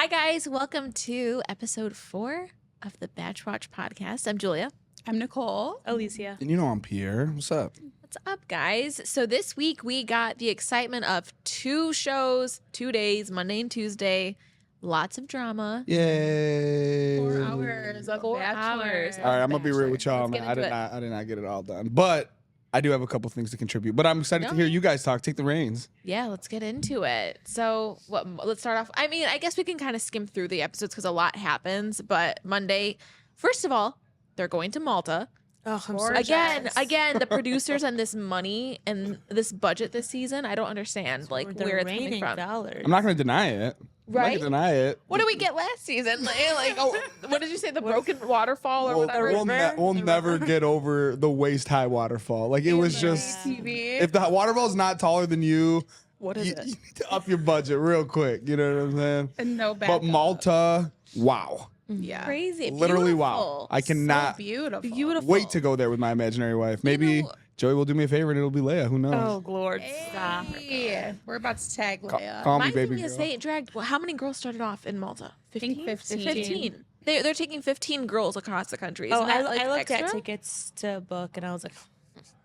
Hi, guys. Welcome to episode 4 of the Batch Watch podcast. I'm Julia. I'm Nicole. Alicia. And you know I'm Pierre. What's up? What's up, guys? So this week we got the excitement of 2 shows, 2 days, Monday and Tuesday. Lots of drama. Yay. 4 hours of 4 Bachelor. hours. All right, I'm gonna be real with y'all, Let's man. get into I did not get it all done, but I do have a couple things to contribute. But I'm excited to hear you guys talk. Take the reins. Yeah, let's get into it. So let's start off. I mean, I guess we can kind of skim through the episodes because a lot happens. But Monday, first of all, they're going to Malta. Oh, I'm so Again, the producers and this money and this budget this season, I don't understand where it's coming from. Dollars. I'm not gonna deny it. Right? I'm not gonna deny it. What did we get last season? What did you say? The broken waterfall or whatever? We'll never get over the waist high waterfall. Like it was just, TV. if the waterfall's not taller than you, What is you it? need to up your budget real quick. You know what I'm saying? And no backup. But Malta, wow, Yeah. Crazy. literally wow. Beautiful. I cannot Beautiful. wait to go there with my imaginary wife. Maybe know- Joey will do me a favor and it'll be Leia. Who knows? Oh, Lord. Stop. Hey, we're about to tag Leia. Call me My baby thing is girl. they dragged. Well, how many girls started off in Malta? think 15. 15. They're taking 15 girls across the country. Oh, Isn't that, like, I looked extra? at tickets to book and I was like,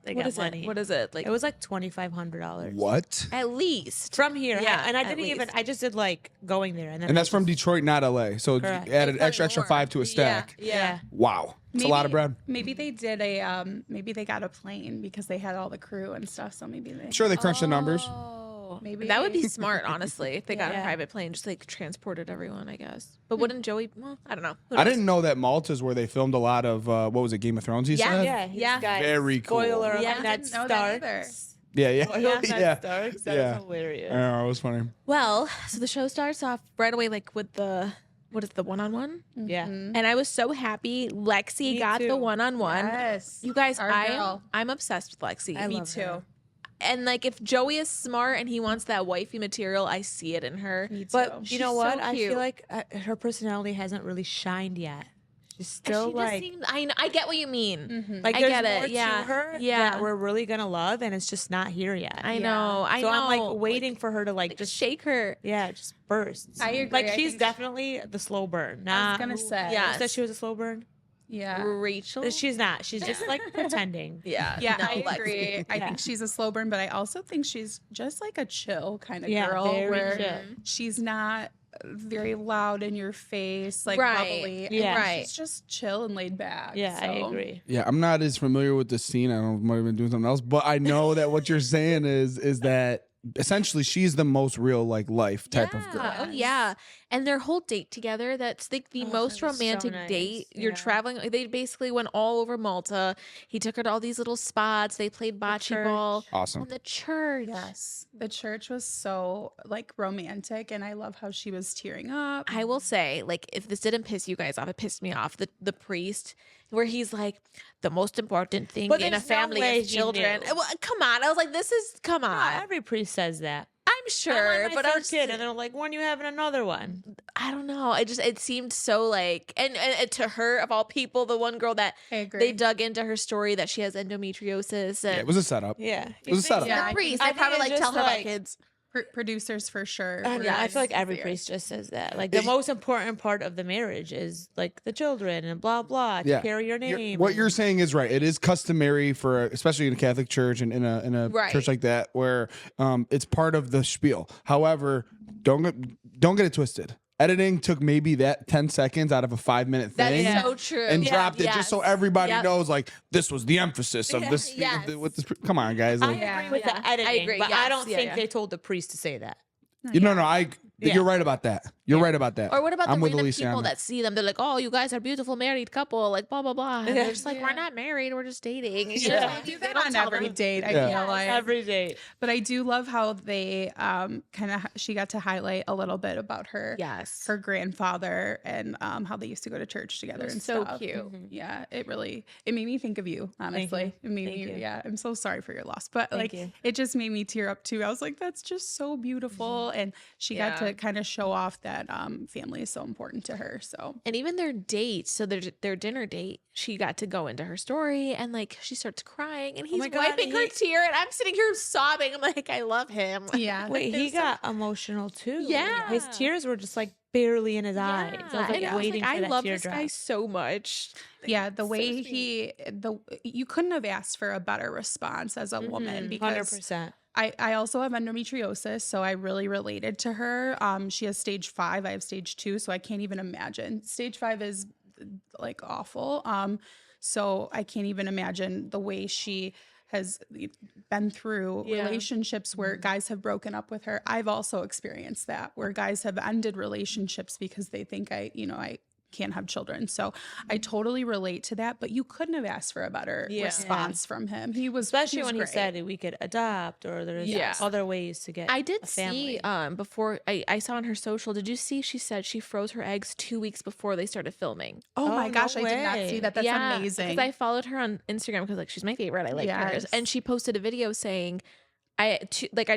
they What got is money. it? What is it? Like It was like $2,500. What? at least From here. Yeah, And I at didn't even, least. I just did like going there. And then And that's from Detroit, not LA. So Correct. add an It's extra probably more. 5 to a stack. Yeah. Wow. It's a lot of bread. Maybe they did maybe they got a plane because they had all the crew and stuff. So maybe they. I'm sure they crunched the numbers. Oh, Maybe. that would be smart, honestly, if they got a Yeah. private plane, just like transported everyone, I guess. But wouldn't Joey? Well, I don't know. Who I knows? didn't know that Malta's where they filmed a lot of what was it, Game of Thrones? You Yeah, said? Yeah, he's Yeah. got Very cool. spoiler Yeah. on I Ned didn't know that either. Starks. Yeah, Spoiler on yeah, Ned yeah. Starks. That Yeah. was hilarious. I know, it was funny. Well, so the show starts off right away, like with the what is the one-on-one? Yeah. And I was so happy Lexi Me got too. the one-on-one. Yes. You guys, Our girl. I'm obsessed with Lexi. I Me love too. her. And like if Joey is smart and he wants that wifey material, I see it in her. Me too. But you know She's what? so I cute. feel like her personality hasn't really shined yet. She's still She just like, seemed, I get what you mean. like I there's get it, more yeah. to her Yeah. that we're really gonna love, and it's just not here yet. I know. I so know. I'm like waiting for her to like Just just shake her. yeah, just burst. I agree. Like I she's think- definitely the slow burn. Not gonna who- say. Yes. who said she was a slow burn. Yeah. Rachel. She's not. She's just like pretending. Yeah. Yeah, no, I Lexi. agree. I Yeah. think she's a slow burn, but I also think she's just like a chill kind of Yeah, girl very where chill. she's not very loud in your face, like Right. bubbly. And Yeah. Right. She's just chill and laid back. Yeah, I so. agree. Yeah, I'm not as familiar with this scene. I don't know if I might have been doing something else, but I know that what you're saying is that essentially she's the most real like life type of girl. Oh yeah, and their whole date together, that's like the Oh, most that was so romantic nice. date. You're Yeah. traveling, they basically went all over Malta. He took her to all these little spots. They played bocce church. ball. Awesome. And the church. Yes. The church was so like romantic, and I love how she was tearing up. I will say, like, if this didn't piss you guys off, it pissed me off. The priest, where he's like, the most important thing But in a there's no family way is he children. knew. Well, come on. I was like, come on. Not every priest says that. I'm sure, I'm but our I'm kid, and they're like, when you having another one? I don't know. It seemed so like, and to her of all people, the one girl that I agree. they dug into her story that she has endometriosis and Yeah, it was a setup. Yeah, It was a setup. Yeah, the I priest. I They think probably it's like just tell her about like- kids. Producers for sure. I were feel like every sincere. priest just says that. Like the most important part of the marriage is like the children and blah blah to Yeah. carry your name. What and- you're saying is right. It is customary for, especially in a Catholic church and in a Right. church like that, where it's part of the spiel. However, don't get it twisted. Editing took maybe that 10 seconds out of a 5-minute That thing is so true. and Yeah, dropped it yes. just so everybody Yep. knows like this was the emphasis of this. Yes. With this. Come on, guys. I Like, agree with Yeah. the editing, I agree, but yes, I don't yeah, think yeah. they told the priest to say that. no, Yeah. you're right about that. You're right about that. Or what about the I'm with random Alicia on people that see them? They're like, "Oh, you guys are a beautiful married couple," like blah blah blah. And they're just like, "We're not married. We're just dating." It's just Yeah. like, Do they that don't on tell every them. date. I Yeah. feel like Every day. But I do love how they she got to highlight a little bit about her Yes. her grandfather and how they used to go to church together was and so stuff. cute. Yeah, it made me think of you, honestly. you. It made Thank me you. yeah, I'm so sorry for your loss. But Thank like you. it just made me tear up too. I was like, that's just so beautiful. And she got Yeah. to kind of show off that that family is so important to her. So And even their date, so their dinner date, she got to go into her story and like she starts crying and he's my God, wiping her tear and I'm sitting here sobbing. I'm like, I love him. yeah, Wait, he got emotional too. Yeah. His tears were just like barely in his eyes. I was like And I was waiting like, for I that love teardrop. this guy so much. yeah, the So way sweet. you couldn't have asked for a better response as a woman because 100%. I also have endometriosis, so I really related to her. She has stage 5, I have stage 2, so I can't even imagine. Stage 5 is like awful. So I can't even imagine the way she has been through Yeah. relationships where guys have broken up with her. I've also experienced that where guys have ended relationships because they think I can't have children. So I totally relate to that, but you couldn't have asked for a better Yeah. response from him. He was Especially when great. he said we could adopt or there's Yeah. other ways to get I did a family. see before I saw on her social, did you see she said she froze her eggs 2 weeks before they started filming? Oh, Oh, my no gosh, I did not way. see that. That's amazing. Because I followed her on Instagram because like she's my favorite. I like hers. Yes. And she posted a video saying I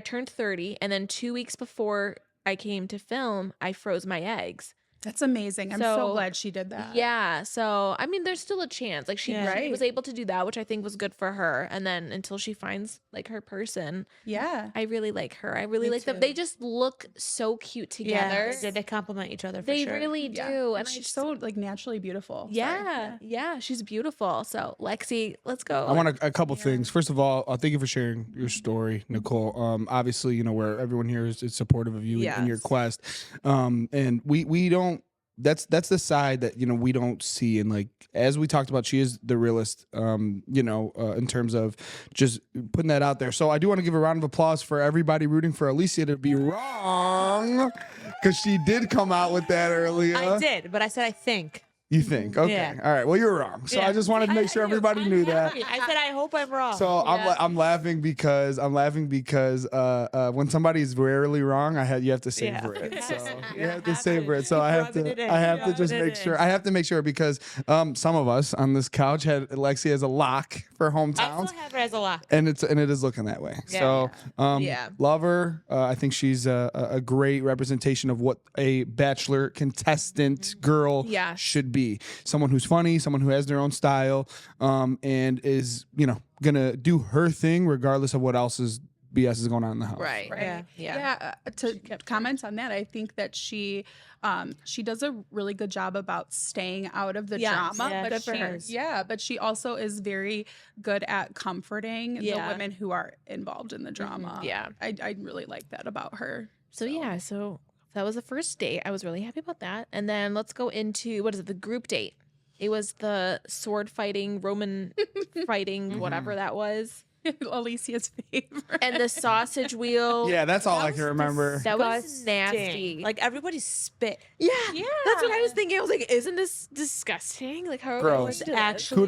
turned 30 and then 2 weeks before I came to film, I froze my eggs. That's amazing. I'm so So, glad she did that. Yeah. So, I mean, there's still a chance. Like, she Yeah. was able to do that, which I think was good for her. And then until she finds like her person, Yeah. I really like her. I really Me like them. too. They just look so cute together. Yeah, they complement each other for They sure. really do. Yeah. And I she's just, so like naturally beautiful. Sorry. yeah, she's beautiful. So, Lexi, let's go. I want a couple things. First of all, thank you for sharing your story, Nicole. Obviously, where everyone here is supportive of you in your Yes. quest. And we don't. That's the side that we don't see. And like as we talked about, she is the realist. In terms of just putting that out there. So I do want to give a round of applause for everybody rooting for Alicia to be wrong, because she did come out with that earlier. I did, but I said I think. You think? Okay. Yeah. All right. Well, you're wrong. So Yeah. I just wanted to make sure everybody knew that. I said I hope I'm wrong. So I'm laughing because when somebody's rarely wrong, you have to savor Yeah. it. So You you have have to to. savor it. So I have Rubbing it to in. I have to just Rubbing make it sure. in. I have to make sure because some of us on this couch had Lexi as a lock for I hometowns. still have her as a lock. And it is looking that way. Yeah. So Yeah. love her. I think she's a great representation of what a Bachelor contestant girl Yeah. should be. Someone who's funny, someone who has their own style, and is gonna do her thing regardless of what else is BS is going on in the house. Right. Right. Yeah. To comment on that, I think that she does a really good job about staying out of the Yes. drama. Yeah, but good for her. but she also is very good at comforting the Yeah. women who are involved in the drama. Yeah. I really like that about her. So yeah, so that was the first date. I was really happy about that. And then let's go into the group date. It was the sword fighting, Roman fighting, whatever that was. Alicia's favorite. And the sausage wheel. Yeah, that's all That I was can remember. That was Disgusting. nasty. Like everybody spit. yeah, that's what I was thinking. I was like, isn't this disgusting? Like, how are we Gross. going It's to this? actually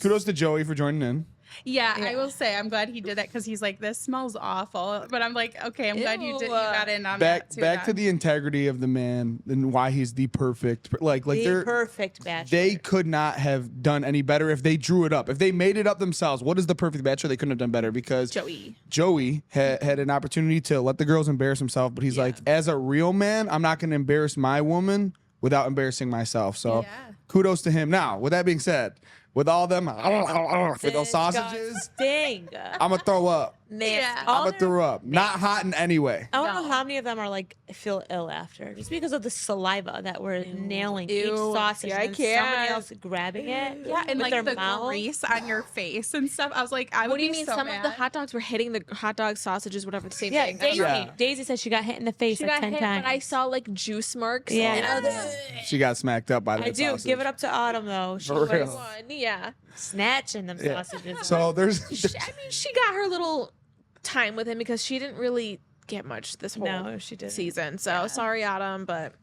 Kudos to Joey for joining in. Yeah, I Yeah. will say I'm glad he did that because he's like, this smells awful. But I'm like, okay, I'm glad you Ew. got in on Back that too. back to then. the integrity of the man and why he's the perfect The they're perfect bachelor. they could not have done any better if they drew it up. If they made it up themselves, what is the perfect bachelor? They couldn't have done better because Joey had an opportunity to let the girls embarrass himself, but he's like, as a real man, I'm not going to embarrass my woman without embarrassing myself. So kudos to him. Now, with that being said, with all them for those sausages, Dang. I'm gonna throw up. Nasty. I'm gonna throw up. Not hot in any way. I don't know how many of them are like feel ill after, just because of the saliva that we're nailing each Ew. sausage Yeah, I and then somebody can't. else grabbing it. Yeah, and with like their the mouth. grease on your face and stuff. I was like, I would What do you be mean? so Some mad. of the hot dogs were hitting the hot dog sausages, whatever. The same Yeah, thing. Daisy. Yeah. Daisy said she got hit in the face She like got 10 hit, times. but I saw like juice marks. Yeah. And I was like, She got smacked up by that I do. sausage. Give it up to Autumn though. She For was real. one, yeah. snatching them Yeah. sausages. So there's I mean, she got her little time with him because she didn't really get much this whole No, she didn't. season. So sorry, Autumn, but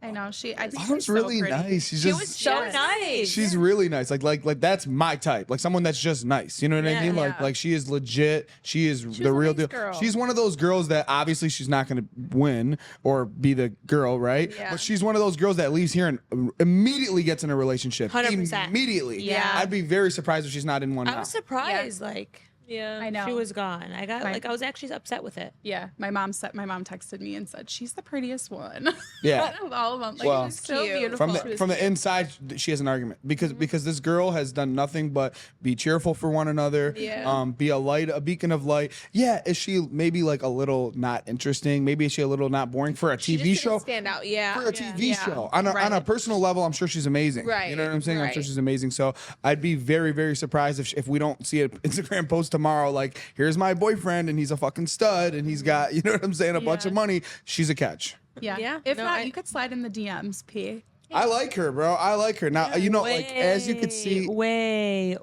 I know I think Autumn's she's so really pretty. nice. She's she just was so nice. she's really nice. Like that's my type. Like someone that's just nice. You know what I Yeah. mean? Yeah. Like she is legit. She is was the a real nice deal. girl. She's one of those girls that obviously she's not going to win or be the girl, right? Yeah. But she's one of those girls that leaves here and immediately gets in a relationship. 100%. Immediately. Yeah. I'd be very surprised if she's not in one I now. was surprised. Like Yeah. I know. She was gone. I got Right. I was actually upset with it. Yeah, my mom texted me and said she's the prettiest one. Yeah. Out of all of them, like Well, she's so cute. beautiful. From She the was from the cute. inside, she has an argument because this girl has done nothing but be cheerful for one another. Yeah. Be a beacon of light. Yeah, is she maybe like a little not interesting? Maybe is she a little not boring for a She TV just didn't show? stand out. Yeah. For a TV Yeah. show, on a personal level, I'm sure she's amazing. Right, You know what I'm saying? I'm sure right. she's amazing. So I'd be very, very surprised if we don't see an Instagram post tomorrow. Like, here's my boyfriend, and he's a fucking stud, and he's got, you know what I'm saying, a bunch of money. She's a catch. Yeah. Yeah, If no, not, I- you could slide in the DMs, P. I like her, bro. I like her. Now, you know, like as you could see. way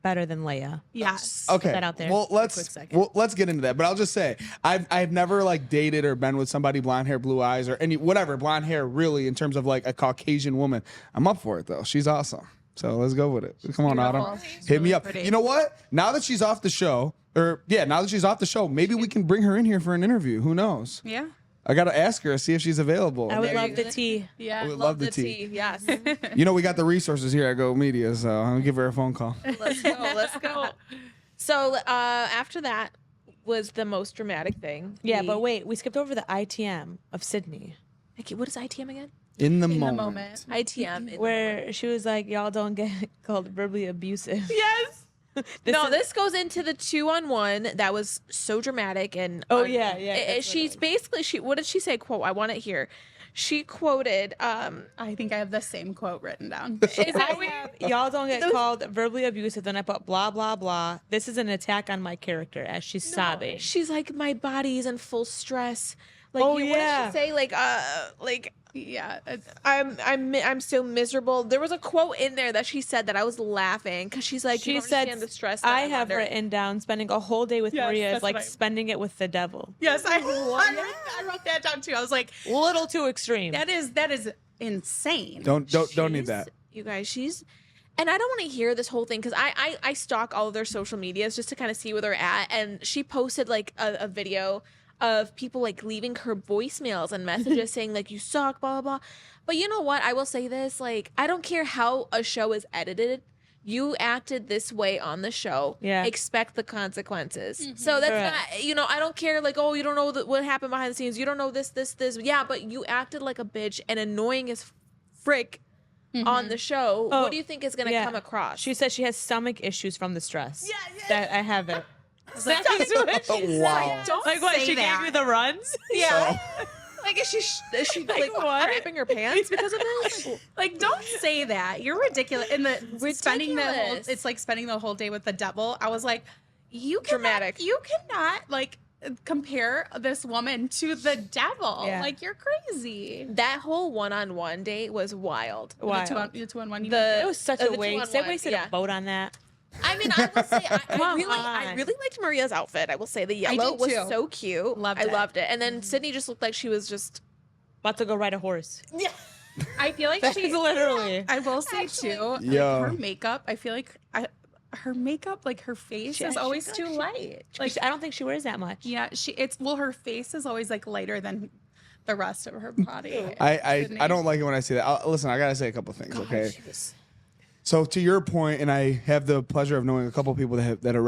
better than Leia. Yes. Okay. that out there Well, for a quick second. let's get into that. But I'll just say I've never like dated or been with somebody blonde hair, blue eyes, or any whatever blonde hair really in terms of like a Caucasian woman. I'm up for it though. She's awesome. So let's go with it. Come on, Beautiful. Autumn. She's Hit me really up. pretty. You know what? Now that she's off the show, maybe we can bring her in here for an interview. Who knows? Yeah. I gotta ask her, see if she's available. I would There love you the go. tea. Yeah. I would love the tea. Yes. You know, we got the resources here at Go Media, so I'm gonna give her a phone call. Let's go. Let's go. So after that was the most dramatic thing. Yeah, but wait, we skipped over the ITM of Sydney, Okay, what is ITM again? In the In the moment. moment. ITM. where she was like, "Y'all don't get called verbally abusive." Yes. This is- this goes into the 2-on-1 that was so dramatic and Oh, yeah, yeah, that's what she's it was. basically what did she say? Quote, I want it here. She quoted I think I have the same quote written down. Y'all don't get called verbally abusive. Then I put blah blah blah. This is an attack on my character as she's sobbing. she's like, my body is in full stress. Like, Oh, what yeah. did she say? Like Yeah. I'm so miserable. There was a quote in there that she said that I was laughing because she's like, you She don't said, understand the stress. That I I'm have under." written down spending a whole day with Yes, Maria is that's like what I- spending it with the devil. Yes, I wrote that down too. I was like, A little too extreme. that is insane. Don't need that. You guys, she's, and I don't want to hear this whole thing because I stalk all of their social medias just to kind of see where they're at. And she posted like a video of people like leaving her voicemails and messages saying like, you suck, blah, blah, blah. But you know what? I will say this, like, I don't care how a show is edited. You acted this way on the show. Yeah. Expect the consequences. So that's Correct. not, you know, I don't care. Like, oh, you don't know what happened behind the scenes. You don't know this. Yeah, but you acted like a bitch and annoying as frick on the show. Oh, What do you think is going to yeah. come across? She said she has stomach issues from the stress. Yeah. That I have it. Stomach Wow. Don't Like what? say She that. gave you the runs? Yeah. Like, is she like what? crapping her pants because of this? Like, don't say that. You're ridiculous. And spending the whole, Ridiculous. it's like spending the whole day with the devil. I was like, Dramatic. You cannot like compare this woman to the devil. Yeah. Like, you're crazy. That whole one-on-one date was wild. Wild. The two on one. The- It was such the a waste. They 2-on-1, wasted yeah. a boat on that. I mean, I will say, I Come really on. liked Maria's outfit. I will say the yellow did was too. so cute. Loved I it. loved it. And then Sydney just looked like she was just. About to go ride a horse. I feel like That's she. literally. I will say too, like, Yo. her makeup. I feel like her makeup, like her face, She- is she always feel too like light. Like, I don't think she wears that much. yeah, her face is always like lighter than the rest of her body. I Sydney. don't like it when I say that. Listen, I gotta say a couple things, okay? She was- So to your point, and I have the pleasure of knowing a couple people that are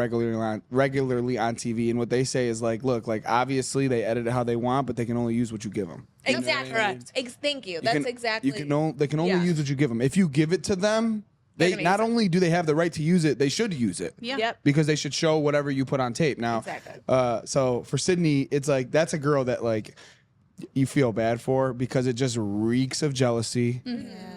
regularly on TV, and what they say is like, look, like obviously they edit it how they want, but they can only use what you give them. Exactly. Correct. Thank you. That's exactly. They can only Yeah. use what you give them. If you give it to them, They're they gonna not use it. only do they have the right to use it, they should use it. Yeah. Yep. Because they should show whatever you put on tape. Now, Exactly. So for Sydney, it's like that's a girl that like you feel bad for because it just reeks of jealousy.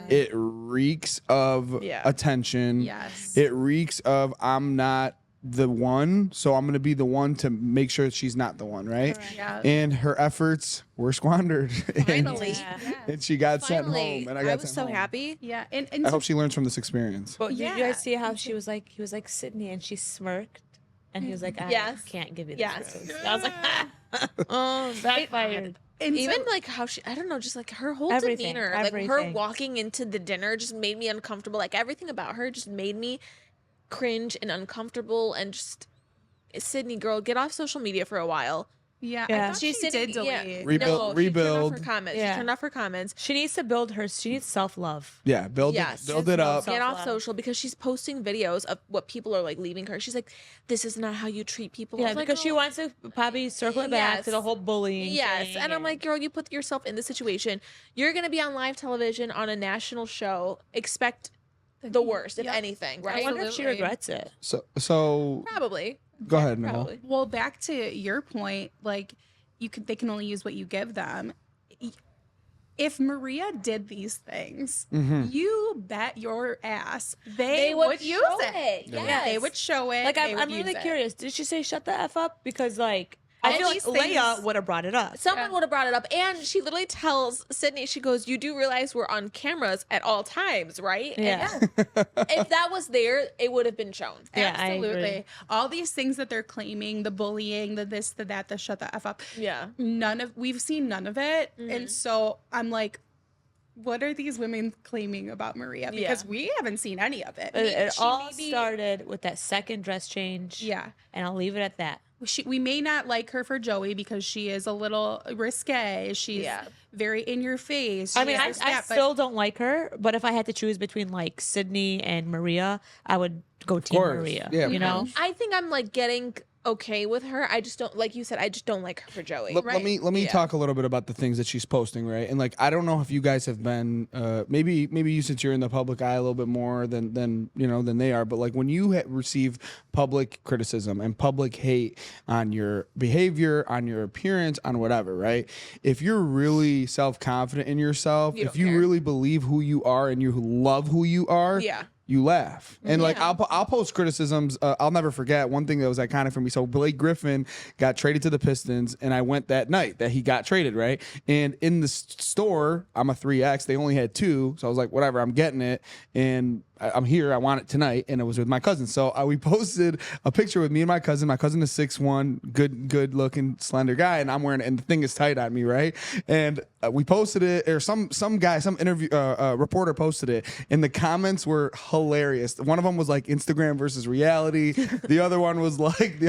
It reeks of Yeah. attention. Yes. It reeks of I'm not the one, so I'm gonna be the one to make sure she's not the one, right? Yeah. And her efforts were squandered. Finally. and she got sent Finally. home. And I got was sent so home. happy. Yeah. And I hope she learns from this experience. But did you Yeah. guys see how she was like, he was like Sydney, and she smirked, and he was like, I Yes. can't give you this. Yes. rose. I was like, oh, backfired. and Even so- like how she, I don't know, just like her whole Everything, demeanor, like her everything. walking into the dinner just made me uncomfortable. Like everything about her just made me cringe and uncomfortable. And just, Sydney, girl, get off social media for a while. Yeah, Yeah. I thought she did delete. Rebuild. No, she turned off Rebuild. her comments. Yeah. She turned off her comments. She needs to build her. She needs self-love. Yeah, build Yes. it up. Get off Self-love. social because she's posting videos of what people are like leaving her. She's like, "This is not how you treat people." I Yeah, was like, because she "Oh, wants to probably circle it back to the Yes. whole bullying. Yes, thing and I'm like, girl, you put yourself in this situation. You're gonna be on live television on a national show. Expect the worst, if Yep. anything, I right? wonder if she Absolutely. regrets it. So Probably. go ahead, Nicole. Probably. Well, back to your point, like they can only use what you give them. If Maria did these things, you bet your ass they would use show it. Yeah. Yeah, they would show it. Like, they I'm would really use it. curious. Did she say shut the F up? Because, like, I All feel like these Leia things- would have brought it up. Someone would have brought it up, and she literally tells Sydney, she goes, "You do realize we're on cameras at all times, right?" And Yeah. if that was there, it would have been shown. Yeah, I agree. Absolutely. All these things that they're claiming, the bullying, the this, the that, the shut the F up. Yeah. We've seen none of it. Mm-hmm. And so I'm like, what are these women claiming about Maria? Because Yeah. we haven't seen any of it. It She all may be- started with that second dress change. Yeah. And I'll leave it at that. We may not like her for Joey because she is a little risque. She's Yeah. very in your face. I She mean, I is that, but- still don't like her, but if I had to choose between like Sydney and Maria, I would go Team course. Maria. Yeah, you of know? I think I'm like getting okay with her. I just don't, like you said, I just don't like her for Joey. Let me Yeah. talk a little bit about the things that she's posting, right? And like I don't know if you guys have been maybe you, since you're in the public eye a little bit more than than they are, but like when you receive public criticism and public hate on your behavior, on your appearance, on whatever, right? If you're really self-confident in yourself, You if don't you care. really believe who you are and you love who you are, Yeah. you laugh. And like Yeah. I'll post criticisms. I'll never forget one thing that was iconic for me. So Blake Griffin got traded to the Pistons, and I went that night that he got traded, right? And in the store, I'm a 3X. They only had 2, so I was like, whatever, I'm getting it. And I'm here. I want it tonight, and it was with my cousin. So we posted a picture with me and my cousin. My cousin is 6'1", good looking, slender guy, and I'm wearing it, and the thing is tight on me, right? And we posted it, or some guy, some interview reporter posted it, and the comments were hilarious. One of them was like Instagram versus reality. The other one was like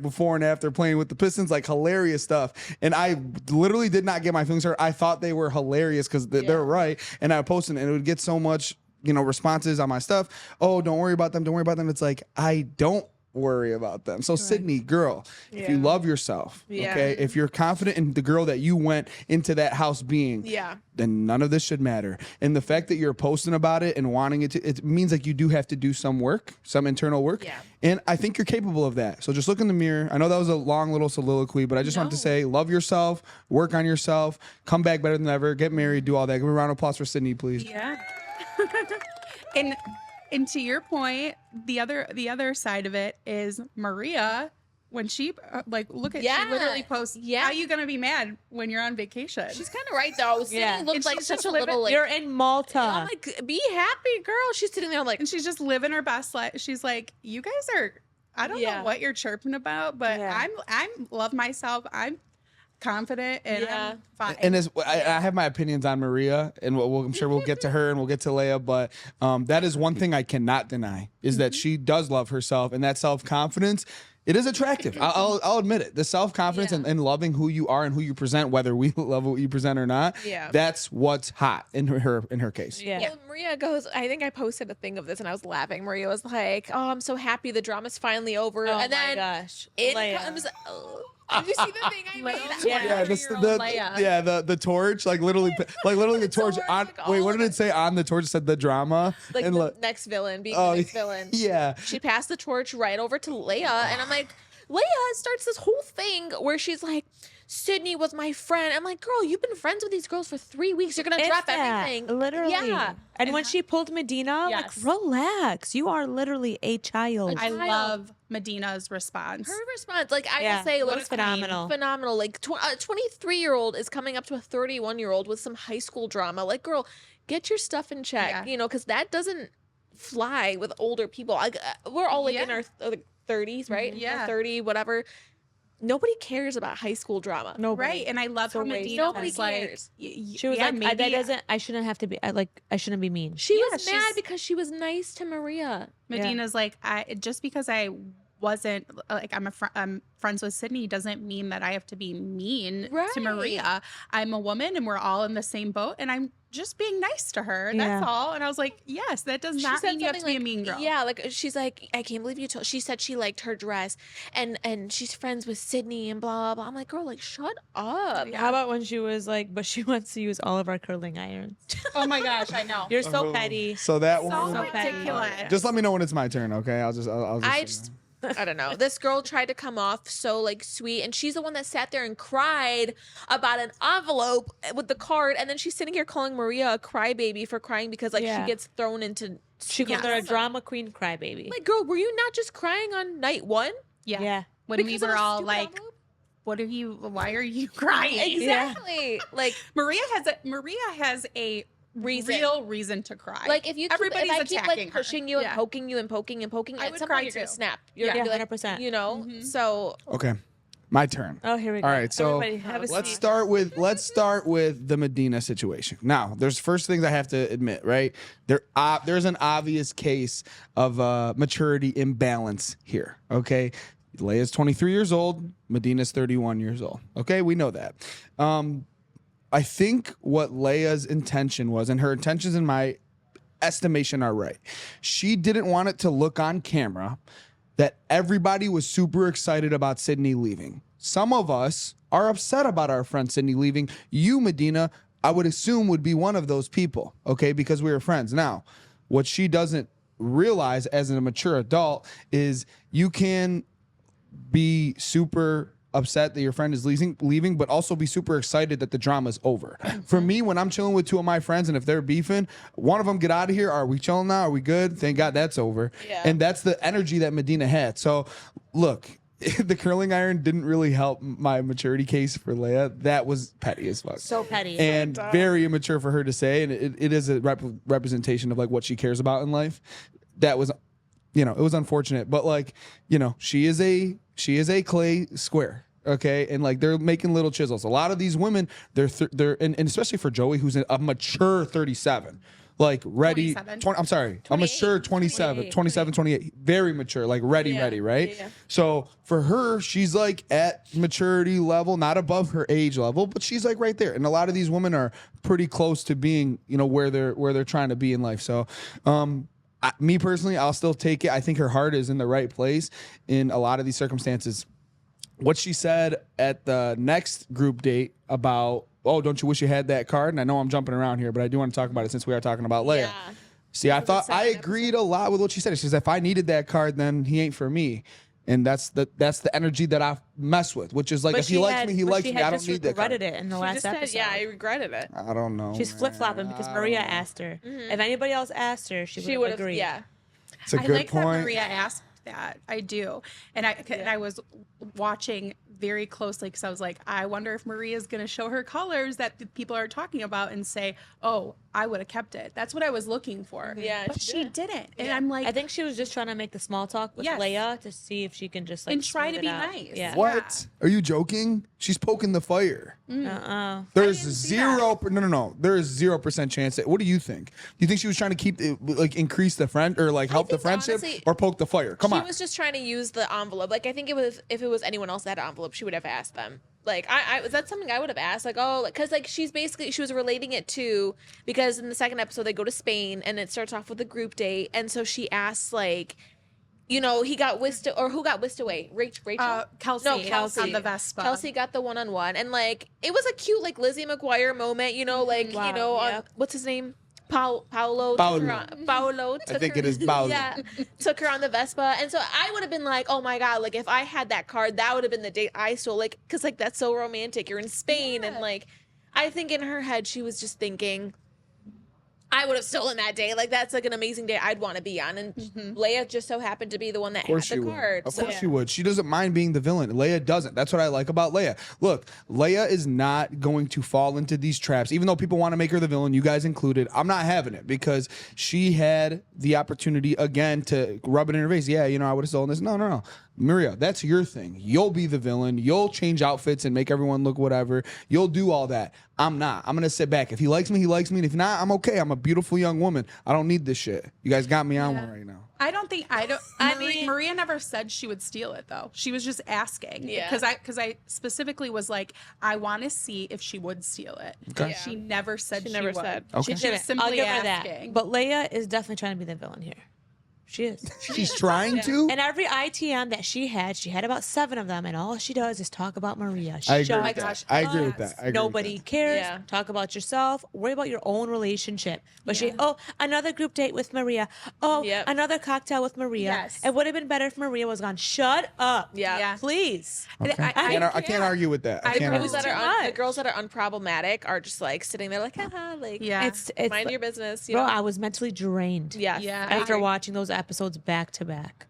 before and after playing with the Pistons, like hilarious stuff. And I literally did not get my feelings hurt. I thought they were hilarious because they're right, and I posted it, and it would get so much responses on my stuff. Oh, don't worry about them. Don't worry about them. It's like, I don't worry about them. So Sydney, girl, if you love yourself, Yeah. okay, if you're confident in the girl that you went into that house being, then none of this should matter. And the fact that you're posting about it and wanting it means like you do have to do some work, some internal work. Yeah. And I think you're capable of that. So just look in the mirror. I know that was a long little soliloquy, but I just wanted to say, love yourself, work on yourself, come back better than ever, get married, do all that. Give a round of applause for Sydney, please. Yeah. and to your point, the other side of it is Maria. When she look at, she literally posts, Yeah. how are you gonna be mad when you're on vacation? She's kind of right though. Sydney Yeah. looks And like she's such just a living- little like. You're in Malta. I'm like, be happy, girl. She's sitting there like, and she's just living her best life. She's like, you guys are, I don't Yeah. know what you're chirping about, but Yeah. I'm love myself. I'm confident and Yeah. I'm fine. And I have my opinions on Maria, and I'm sure we'll get to her and we'll get to Leia, but that is one thing I cannot deny is that she does love herself, and that self-confidence, it is attractive. I'll admit it. The self-confidence Yeah. and loving who you are and who you present, whether we love what you present or not, Yeah. that's what's hot in her case. Yeah. Well, Maria goes, I think I posted a thing of this and I was laughing. Maria was like, oh, I'm so happy the drama's finally over. Oh and my then gosh. it Leia. comes. Did you see the thing I made? Yeah. The torch, like literally the torch So on. like, Wait, all what of did it. it say on the torch? It said the drama Like and the next villain being oh, the next villain. yeah. She passed the torch right over to Leia, and I'm like, Leia starts this whole thing where she's like, Sydney was my friend. I'm like, girl, you've been friends with these girls for 3 weeks. You're gonna If drop that, everything. Literally. Yeah. And when she pulled Medina, Yes. like, relax. You are literally a child. I child. love Medina's response. Her response, like I Yeah, will say, it look, was phenomenal. phenomenal. Like a 23-year-old is coming up to a 31-year-old with some high school drama. Like, girl, get your stuff in check. Yeah. Because that doesn't fly with older people. We're all like in Yeah. our 30s, right? Yeah. 30, whatever. Nobody cares about high school drama. Nobody. Right, and I love how So wasted. Medina Nobody was like, cares. She was yeah, like, maybe that doesn't, I shouldn't have to be, I shouldn't be mean. She Yeah, was mad she's- because she was nice to Maria. Medina's like, just because I wasn't like I'm friends with Sydney doesn't mean that I have to be mean Right. to Maria. I'm a woman and we're all in the same boat and I'm just being nice to her. Yeah. That's all. And I was like, yes, that does not said mean you have to be a something mean girl. Yeah, like she's like, I can't believe you told. She said she liked her dress, and she's friends with Sydney and blah blah blah. I'm like, girl, like shut up. How about when she was like, but she wants to use all of our curling irons? Oh my gosh, I know. You're so petty. So that So one. ridiculous. Just let me know when it's my turn, okay? I'll just. I don't know. This girl tried to come off so like sweet, and she's the one that sat there and cried about an envelope with the card, and then she's sitting here calling Maria a crybaby for crying because like Yeah. she gets thrown into. She called her a drama queen crybaby. Like, girl, were you not just crying on night one? Yeah. Yeah. When Because we of were a all stupid like, envelope? why are you crying? Exactly. Like Maria has a real reason to cry. Like if you keep, everybody's if I keep attacking like pushing you and poking you and poking and poking, I at would some cry point you're gonna too. snap. You're Yeah. gonna be like, 100%. you know. So Okay, my turn. Oh, here we go. All right, so Everybody have a let's seat. start with the Medina situation. Now, there's first things I have to admit, right? There's an obvious case of maturity imbalance here. Okay, Leia's 23 years old, Medina's 31 years old. Okay, we know that. I think what Leia's intention was, and her intentions in my estimation are right. She didn't want it to look on camera that everybody was super excited about Sydney leaving. Some of us are upset about our friend Sydney leaving. You, Medina, I would assume would be one of those people, okay, because we were friends. Now, what she doesn't realize as a mature adult is you can be super upset that your friend is leaving, but also be super excited that the drama's over. For me, when I'm chilling with two of my friends and if they're beefing, one of them get out of here. Are we chilling now? Are we good? Thank God that's over. Yeah. And that's the energy that Medina had. So look, the curling iron didn't really help my maturity case for Leia. That was petty as fuck. So petty. And very immature for her to say. And it is a representation of like what she cares about in life. That was, it was unfortunate, but like, she is a clay square. Okay, and like they're making little chisels. A lot of these women, they're and especially for Joey, who's a mature 37, like ready. 27. I'm sorry, a mature 27, 28, very mature, like ready, right? Yeah. So for her, she's like at maturity level, not above her age level, but she's like right there. And a lot of these women are pretty close to being, where they're trying to be in life. So, me personally, I'll still take it. I think her heart is in the right place in a lot of these circumstances. What she said at the next group date about, oh, don't you wish you had that card? And I know I'm jumping around here, but I do want to talk about it since we are talking about Leia. Yeah. See, I thought I agreed a lot with what she said. She says, if I needed that card, then he ain't for me. And that's the energy that I mess with, which is like, But if he likes me, he likes me. I don't need that card. regretted it in the last episode. I regretted it. I don't know. She's man. flip flopping because Maria asked her. If anybody else asked her, she would have agreed. Yeah. It's a I good like that point. Maria asked that. I do. And I was watching very closely because I was like, I wonder if Maria's going to show her colors that people are talking about and say, oh, I would have kept it. That's what I was looking for. Yeah, But she she did. didn't. And I'm like, I think she was just trying to make the small talk with Yes. Leia to see if she can just like And try smooth to it be out. nice. Yeah. What? Are you joking? She's poking the fire. There's didn't see zero. No. There is 0% chance that. What do you think? Do you think she was trying to keep it, like increase the friend or like help the think friendship honestly, or poke the fire? Come She on. was just trying to use the envelope. Like I think it was if it was anyone else that had an envelope, she would have asked them. Like I was that something I would have asked. Like because like she was relating it to because in the second episode they go to Spain and it starts off with a group date and so she asks like. He got whisked, or who got whisked away? Rachel? Kelsey. No, Kelsey. On the Vespa. Kelsey got the one-on-one. And, like, it was a cute, like, Lizzie McGuire moment, Wow, what's his name? Paolo. Paolo. Paolo. I think it is Paolo. Yeah. Took her on the Vespa. And so I would have been like, oh, my God, like, if I had that card, that would have been the date I stole. Like, because, like, that's so romantic. You're in Spain. And, like, I think in her head, she was just thinking, I would have stolen that day. Like, that's like an amazing day I'd want to be on. And Leia just so happened to be the one that had the card. Of course she would. She doesn't mind being the villain. Leia doesn't. That's what I like about Leia. Look, Leia is not going to fall into these traps. Even though people want to make her the villain, you guys included, I'm not having it because she had the opportunity again to rub it in her face. Yeah, I would have stolen this. No. Maria, that's your thing. You'll be the villain. You'll change outfits and make everyone look whatever. You'll do all that. I'm not. I'm going to sit back. If he likes me, he likes me. And if not, I'm okay. I'm a beautiful young woman. I don't need this shit. You guys got me on one right now. Maria never said she would steal it though. She was just asking. Yeah. Because I specifically was like, I want to see if she would steal it. Okay. She never said she never would. said. Okay. She was simply I'll give her asking. that. But Leia is definitely trying to be the villain here. She is. She's trying to? And every ITM that she had about 7 of them, and all she does is talk about Maria. I agree Shut with up. that. I agree with that. I agree Nobody with that. cares. Yeah. Talk about yourself. Worry about your own relationship. But Yeah. another group date with Maria. Oh, Yep. another cocktail with Maria. Yes. It would have been better if Maria was gone. Shut up. Yeah. Yeah. Please. Okay. I can't argue with that. I can't argue Girls with that that. are the girls that are unproblematic are just like sitting there like, haha, like Yeah. It's mind your business. You Bro, know? I was mentally drained. Yeah. Yeah. After watching those episodes back to back.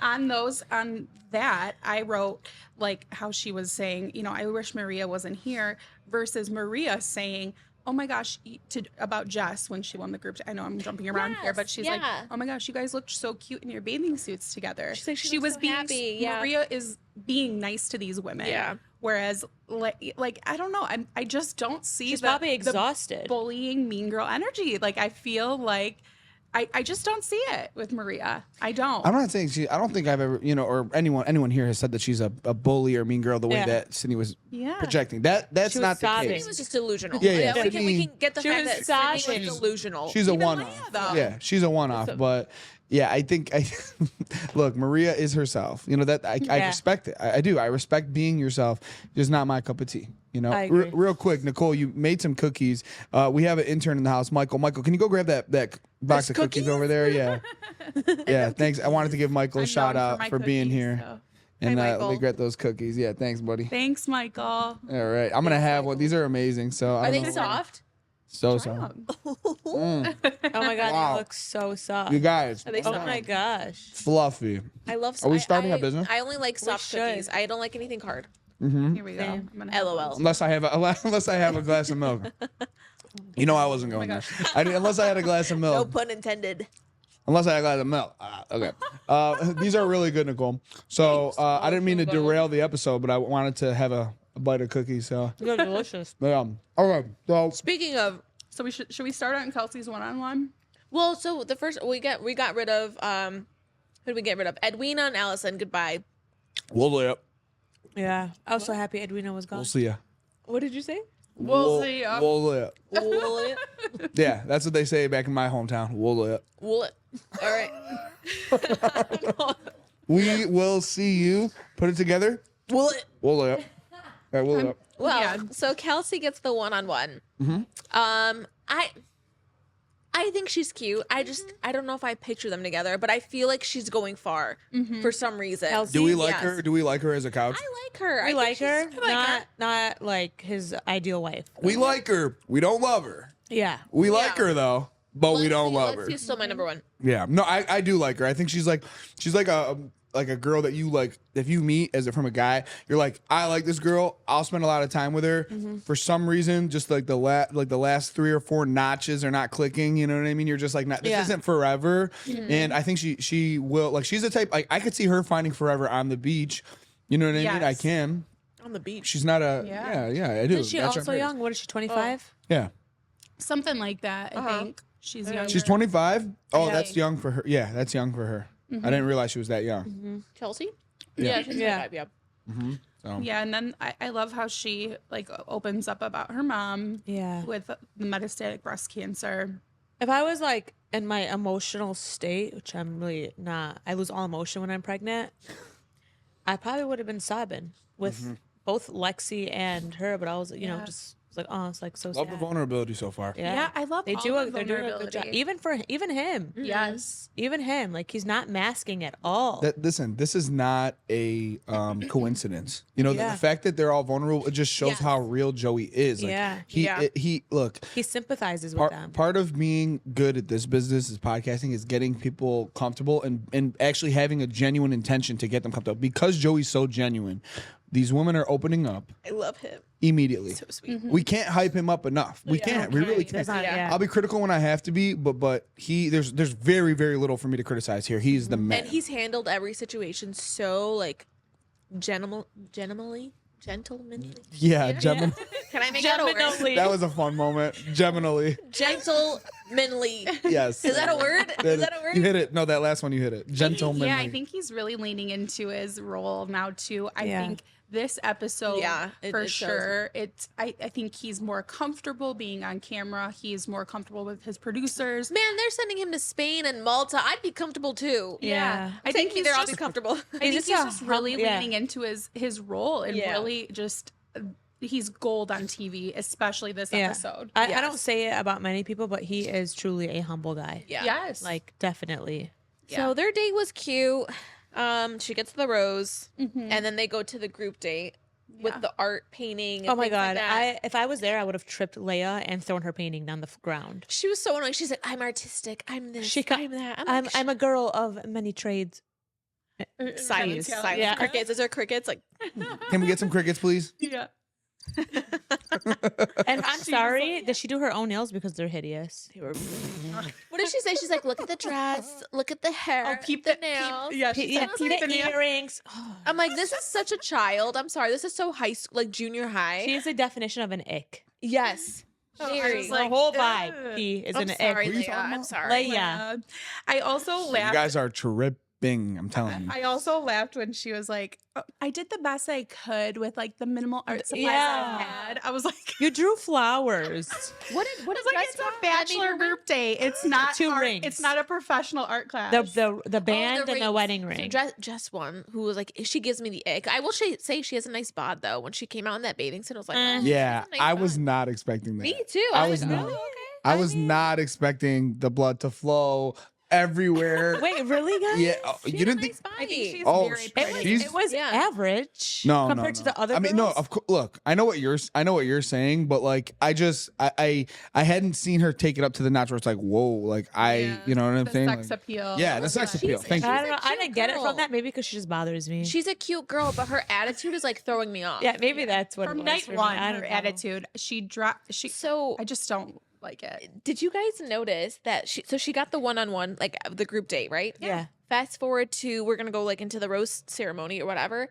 on that, I wrote like how she was saying, I wish Maria wasn't here, versus Maria saying, oh my gosh, about Jess when she won the group. I know I'm jumping around here, but she's like, yeah. oh my gosh, you guys looked so cute in your bathing suits together. She's like, she she looks was so being happy, yeah. Maria is being nice to these women. Yeah. Whereas, like I don't know, I just don't see. She's the, probably the exhausted. bullying, mean girl energy. Like I feel like. I just don't see it with Maria. I don't. I'm not saying I don't think I've ever, or anyone here has said that she's a bully or mean girl the way Yeah. that Sydney was Yeah. projecting. That's She was not the sobbing. It case. was just delusional. Yeah. We Sydney- can get the She fact was that Sydney sobbing. was delusional. She's a Even one-off. Leia, though. Yeah, she's a one-off. But yeah, I think look, Maria is herself. That I Yeah. respect it. I do. I respect being yourself. Just not my cup of tea. I agree. Real quick, Nicole, you made some cookies. We have an intern in the house, Michael. Michael, can you go grab that box of cookies over there? Yeah. Yeah, thanks. I wanted to give Michael a I'm shout known out my for being cookies, here. so. And Hi, let me Michael. get those cookies. Yeah, thanks, buddy. Thanks, Michael. All right, I'm gonna have one. These are amazing. So I Are don't they know. soft? So soft. Oh my god, Wow. they look so soft. You guys, Are they Oh soft? my gosh. fluffy. I love. Are we starting a business? I only like soft should. cookies. I don't like anything hard. Here we go. Same. I'm gonna have LOL. one. Unless I have a glass of milk. I wasn't going there. Unless I had a glass of No milk. pun intended. Unless I had a glass of milk. Okay. These are really good, Nicole. So I didn't mean to derail the episode, but I wanted to have a bite of cookies. So They're delicious. okay. So Speaking of, So should we start on Kelsey's one-on-one? well, so the first we got rid of who did we get rid of? Edwina and Allison. Goodbye. we'll live. Yeah. I was so happy Edwina was gone. We'll see ya. What did you say? We'll see ya. We'll live. Wool it. Yeah, that's what they say back in my hometown. We'll live. Wool it. All right. We will see you. Put it together. Wool it. We'll live. All right, we'll live. Well, Yeah. so Kelsey gets the one-on-one. I think she's cute. I don't know if I picture them together, but I feel like she's going far for some reason. Kelsey? Do we like Yes. her? Do we like her as a couch? I like her. I like her. I like her. Not like his ideal wife. We like her. We don't love her. Yeah. We like her though, but we don't love her. She's still my number one. Yeah, no, I do like her. I think she's like a girl that you like. If you meet as from a guy, you're like, I like this girl. I'll spend a lot of time with her. For some reason, just like the last 3 or 4 notches are not clicking. You know what I mean? You're just like, this Yeah. isn't forever. And I think she will like. She's the type like I could see her finding forever on the beach. You know what I mean? I Yes. can. On the beach. She's not a Yeah. yeah. I do. Is she That's also right. young? What is she, 25? Yeah, Something like that. I think she's younger. she's 25. Oh, Yeah. that's young for her. Yeah, that's young for her. I didn't realize she was that young. Chelsea? Yeah. She's Yeah. 25, yeah. Yeah, and then I love how she like opens up about her mom. Yeah. With the metastatic breast cancer. If I was like in my emotional state, which I'm really not, I lose all emotion when I'm pregnant, I probably would have been sobbing with both Lexi and her, but I was, Yeah. just was like, oh, it's like so Love the sad. vulnerability so far. Yeah, I love They all do. the They're doing a good job. vulnerability. Even him. Yes. Even him. Like he's not masking at all. Listen, this is not a coincidence. The Yeah. fact that they're all vulnerable, it just shows how real Joey is. Like, Yeah. he look. He sympathizes with them. Part of being good at this business is podcasting is getting people comfortable and actually having a genuine intention to get them comfortable. Because Joey's so genuine, these women are opening up. I love him. immediately. So sweet. We can't hype him up enough. We can't. We really can't. Yeah. I'll be critical when I have to be, but there's very, very little for me to criticize here. He's the man. And he's handled every situation so like gentlemanly. Yeah, Gemini. Can I make that a word? That was a fun moment. Geminally. Gentlemanly. Yes. Is that a word? Is that a word? You hit it. No, that last one you hit it. Gentlemanly. Yeah, I think he's really leaning into his role now too. I Yeah. think this episode, for it shows. sure, I think he's more comfortable being on camera. He's more comfortable with his producers. Man, they're sending him to Spain and Malta. I'd be comfortable too. Yeah. I think he's they're all just be comfortable. I think he's just really yeah. leaning into his role and Yeah. really just he's gold on TV, especially this episode. I don't say it about many people, but he is truly a humble guy. Yeah. Yes. Like, definitely. So their date was cute. She gets the rose, and then they go to the group date with the art painting. And Oh my things like God. that. If I was there, I would have tripped Leia and thrown her painting down the ground. She was so annoying. She's like, "I'm artistic. I'm this. I'm that. I'm a girl of many trades. science. Yeah. Science. Yeah. Crickets. Is there crickets? Like, Can we get some crickets, please? Yeah. And I'm sorry, does she do her own nails because they're hideous? what did she say? She's like, "Look at the dress. Look at the hair. Keep the nails." Yeah, she said, keep the the nails. earrings. I'm like, this is such a child. I'm sorry. This is so high school, like junior high. She is the definition of an ick. Yes. I Very. was The like, whole ugh. vibe. He is I'm an sorry, ick. you Leia. talking I'm about? sorry. Leia. I also You laughed. guys are tripping. I'm telling you. I also laughed when she was like, "Oh, I did the best I could with like the minimal art supplies Yeah. I had." I was like, You drew flowers. What I is was like, it's a bachelor group date. It's not Two art, rings. It's not a professional art class. The band and the wedding ring. Just one who was like, she gives me the ick. I will say she has a nice bod though. When she came out in that bathing suit, I was like, oh, she Yeah, has a nice I was bod. not expecting that. Me too. I was like, not. oh, okay. I was not expecting the blood to flow everywhere. Wait, really, guys? Yeah, She you has a didn't nice think? body. I think she's Oh, very it pretty. she's- It was Yeah. average No, compared no, to the other I mean, no. girls. Look, I know what you're saying, but like, I hadn't seen her take it up to the notch where it's like, whoa, like you know what I'm the saying? sex Like, appeal. yeah, the sex appeal. Thank you. I don't know. a I cute didn't get it girl. from that. Maybe because she just bothers me. She's a cute girl, but her attitude is like throwing me off. yeah, maybe that's what From it was night for me. one, I don't her know. attitude. She dropped. So I just don't like it. did you guys notice that she got the one-on-one, like the group date, right? Yeah. Fast forward to we're gonna go like into the rose ceremony or whatever.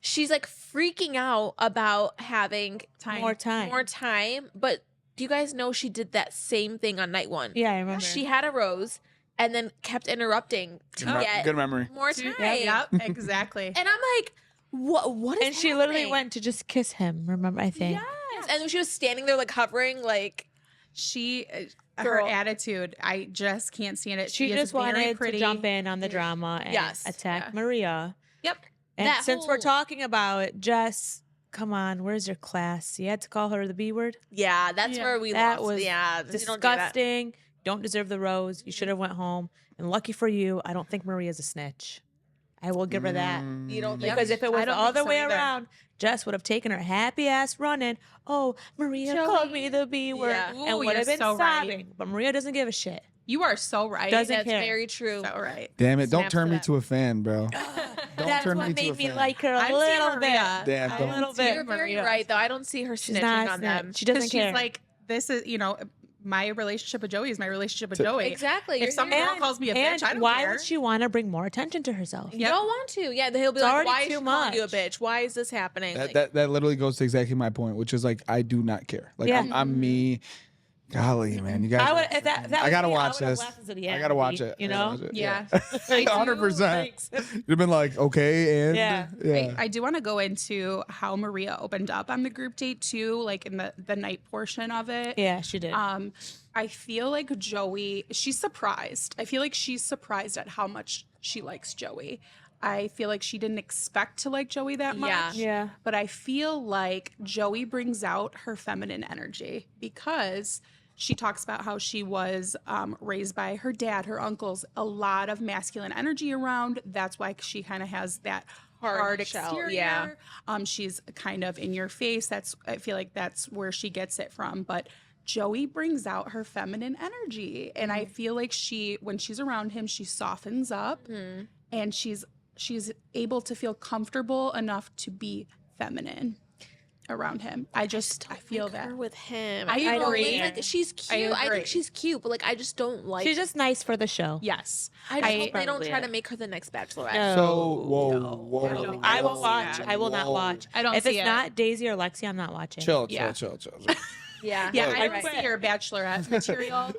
She's like freaking out about having More time. more time. But do you guys know she did that same thing on night one? Yeah, I remember. She had a rose and then kept interrupting to get Good memory. more time. Yep, exactly. And I'm like, what is and she literally happening? went to just kiss him. Remember? I think. Yes. And she was standing there like hovering, like She, her Girl. attitude, I just can't stand it. She is just very wanted pretty. to jump in on the drama and Yes. attack Yeah. Maria. Yep. And That since we're whole- talking about it, Jess, come on, where's your class? You had to call her the B word. yeah, that's Yeah. where we That lost. was Yeah, you don't do that. disgusting. Don't deserve the rose. You should have went home. And lucky for you, I don't think Maria's a snitch. I will give her that. You don't think Because if it was I the don't think other so way either. around, Jess would have taken her happy ass running. Oh, Maria Joey. called me the B word Yeah. and Ooh, would have you're been so right. sobbing. But Maria doesn't give a shit. You are so right. Doesn't That's care. very true. so right. Damn it! Don't Snaps turn to me that. to a fan, bro. Don't That's turn what me to a made me fan. like her a I'm Team little bit. Maria. Damn, I'm don't. A little Team bit. You're very Maria. right, though. I don't see her She's snitching not on snitch. them. She doesn't Because care. she's like, this is, my relationship with Joey is my relationship with Joey. Exactly. If some girl calls me a bitch, I don't why care. would she want to bring more attention to herself? You don't want to. Yeah, he'll be It's like, already why is too she calling you a much. bitch? Why is this happening? Like, That literally goes to exactly my point, which is like I do not care. Like Yeah. I'm me. Golly, man, you guys. I would. are If that freaking- I was gotta me, watch I would've this. left until the I end, gotta watch it. You I gotta know. watch it. Yeah. 100%. You'd have been like, okay, and Yeah. I do want to go into how Maria opened up on the group date too, like in the night portion of it. Yeah, she did. I feel like Joey, she's surprised. I feel like she's surprised at how much she likes Joey. I feel like she didn't expect to like Joey that much. Yeah. Yeah. But I feel like Joey brings out her feminine energy because she talks about how she was raised by her dad, her uncles, a lot of masculine energy around. That's why she kind of has that hard shell, exterior. yeah. She's kind of in your face. I feel like that's where she gets it from. But Joey brings out her feminine energy. And I feel like when she's around him, she softens up and she's able to feel comfortable enough to be feminine. around him. I feel like that. her with him. I don't agree. like she's cute. I agree. think she's cute, but like I just don't like. She's just nice for the show. Yes. I just hope they don't probably try it. to make her the next Bachelorette. No. So whoa. I will watch. I will not watch. I don't If see it's it. not Daisy or Lexi, I'm not watching. Chill. Yeah, Yeah, you're I don't right. see your Bachelorette material,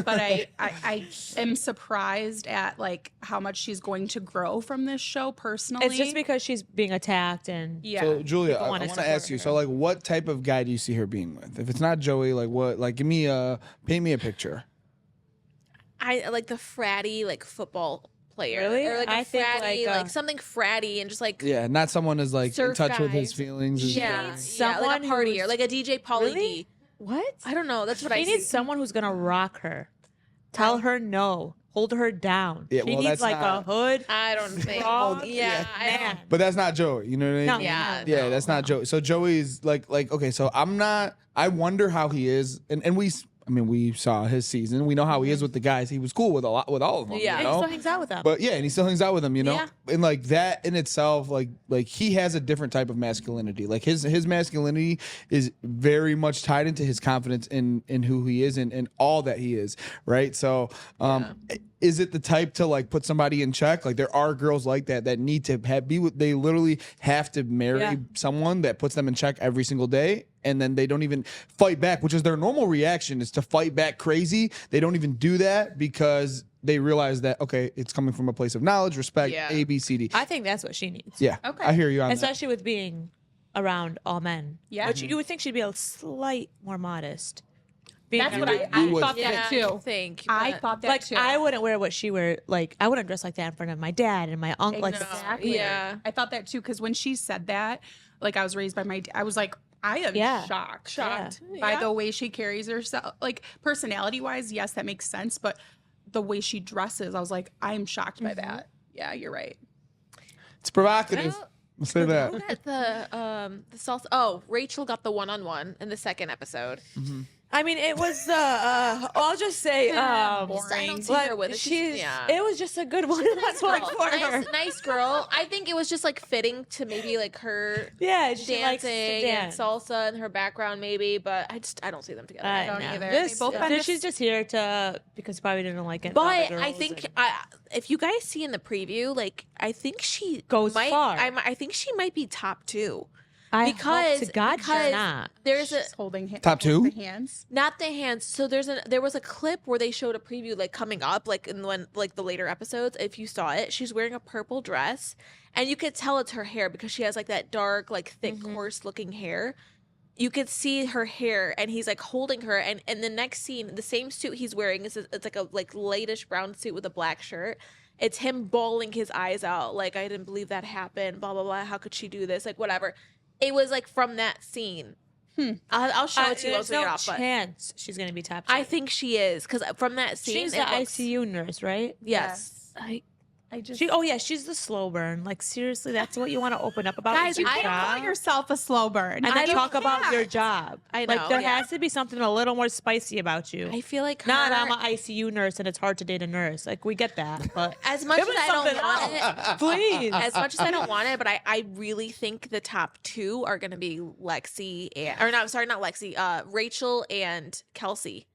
but I am surprised at like how much she's going to grow from this show personally. It's just because she's being attacked and yeah. So Julia, People I wanna want to support ask you. her. So like, what type of guy do you see her being with? If it's not Joey, like what? Like, paint me a picture. I like the fratty like football player. Really? Or like a I think, fratty, like, like something fratty and just like Yeah, not someone is like in Surf touch with guy. his feelings. and- yeah, like someone a partier, who's- like a DJ Pauly Really? D. what? I don't know. That's what I She see. needs someone who's gonna rock her, tell her no, hold her down. Yeah, she well, needs that's like not- a hood. I don't think. strong Yeah, I don't. man. But that's not Joey. You know what I mean? No. Yeah, Yeah, no. that's not Joey. So Joey's like okay. So I'm not. I wonder how he is, and we saw his season. We know how he is with the guys. He was cool with all of them. Yeah. you And he know? still hangs out with them. But yeah, and he still hangs out with them, you know? Yeah. And like that in itself, like he has a different type of masculinity. Like his masculinity is very much tied into his confidence in who he is and all that he is, right? So is it the type to like put somebody in check? Like there are girls like that need to they literally have to marry Yeah. someone that puts them in check every single day. And then they don't even fight back, which is their normal reaction is to fight back crazy. They don't even do that because they realize that, okay, it's coming from a place of knowledge, respect, Yeah. A, B, C, D. I think that's what she needs. Yeah. Okay. I hear you on that. Especially with being around all men. Yeah. Which you would think she'd be a slight more modest. Being That's what around- I You would thought Yeah, that I too. think. I but- thought that like too. I wouldn't wear what she wear. Like I wouldn't dress like that in front of my dad and my uncle. Like Exactly. Yeah. I thought that too because when she said that, like I was raised by I was like, I am Yeah. shocked Yeah. by the way she carries herself. Like personality wise, yes, that makes sense, but the way she dresses, I was like, I'm shocked by that. Yeah, you're right. It's provocative. Well, I'll say that. Who got the salsa? Oh, Rachel got the one-on-one in the second episode. I mean, it was. I'll just say, I don't see her with it. she's. Yeah. It was just a good one. That's Girl, like for her. nice girl. I think it was just like fitting to maybe like her Yeah, she likes to dancing and dance. salsa in her background, maybe. But I don't see them together. I don't know. either. This, They both been she's just here to because probably didn't like it. But other I girls think and- if you guys see in the preview, like I think she Goes might, far. I think she might be top 2 I because hope to God because she's not. there's a She's holding Top two? the hands. not the hands. So there was a clip where they showed a preview like coming up like in the later episodes. If you saw it, she's wearing a purple dress, and you could tell it's her hair because she has like that dark, like thick, coarse looking hair. You could see her hair, and he's like holding her, and in the next scene, the same suit he's wearing is it's like a lightish brown suit with a black shirt. It's him bawling his eyes out, like I didn't believe that happened. Blah blah blah. How could she do this? Like whatever. It was like from that scene. I'll show it to you once There's we get no off. But chance she's gonna be top 2. I think she is because from that scene, she's it the looks- ICU nurse, right? Yes. I just She's the slow burn. Like seriously, that's what you want to open up about. Guys, your I don't job? call yourself a slow burn. and I then don't talk about care. your job. I know, Like there yeah. has to be something a little more spicy about you. I feel like Not her- I'm an ICU nurse and it's hard to date a nurse. Like we get that, but as much give as me I don't something want else. it, Please. as much as I don't want it, but I really think the top 2 are going to be Lexi not Lexi, Rachel and Kelsey.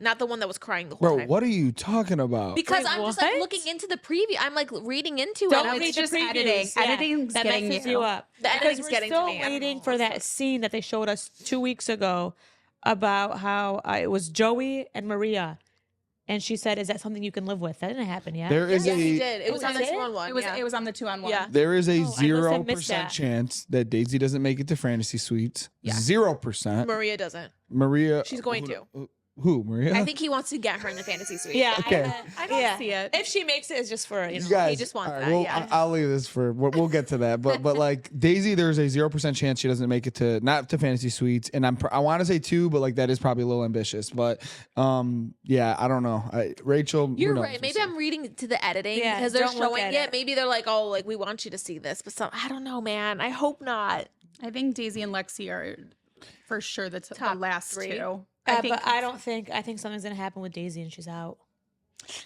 Not the one that was crying the whole Bro, time. what are you talking about? Because Wait, I'm just like what? looking into the preview. I'm like reading into Don't it. read it's the just previews. editing. Yeah. Editing's that getting messes you. you up. The Because editing's we're getting to still me. I don't waiting know. for that scene that they showed us 2 weeks ago about how it was Joey and Maria, and she said, "Is that something you can live with?" That didn't happen yet. There is Yes, he a did. It was on the did? 2-on-1. It was on the 2-on-1. Yeah. there is a I must have missed 0% that. chance that Daisy doesn't make it to Fantasy Suites. Yeah. 0%. Maria doesn't. Maria. She's going to. Who? Maria? I think he wants to get her in the fantasy suite. Yeah. Okay. I don't see it. If she makes it, it's just for You know. guys, just wants all right, that, well, yeah. I'll leave this for. We'll get to that, but like Daisy, there's a 0% chance she doesn't make it to not to Fantasy Suites, and I want to say 2, but like that is probably a little ambitious. But yeah, I don't know. Rachel, who You're knows? right. Maybe I'm reading to the editing Yeah, because they're don't look showing at it. it. Maybe they're like, oh, like we want you to see this, but I don't know, man. I hope not. I think Daisy and Lexi are for sure the Top last 3. 2. But I think something's gonna happen with Daisy and she's out.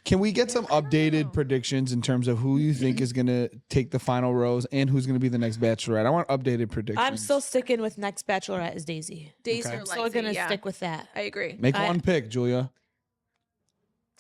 Can we get some updated predictions in terms of who you think is going to take the final rose and who's going to be the next Bachelorette? I want updated predictions. I'm still sticking with next Bachelorette is Daisy. Daisy Okay. or I'm still Lexi, gonna yeah. stick with that. I agree. Make one pick, Julia.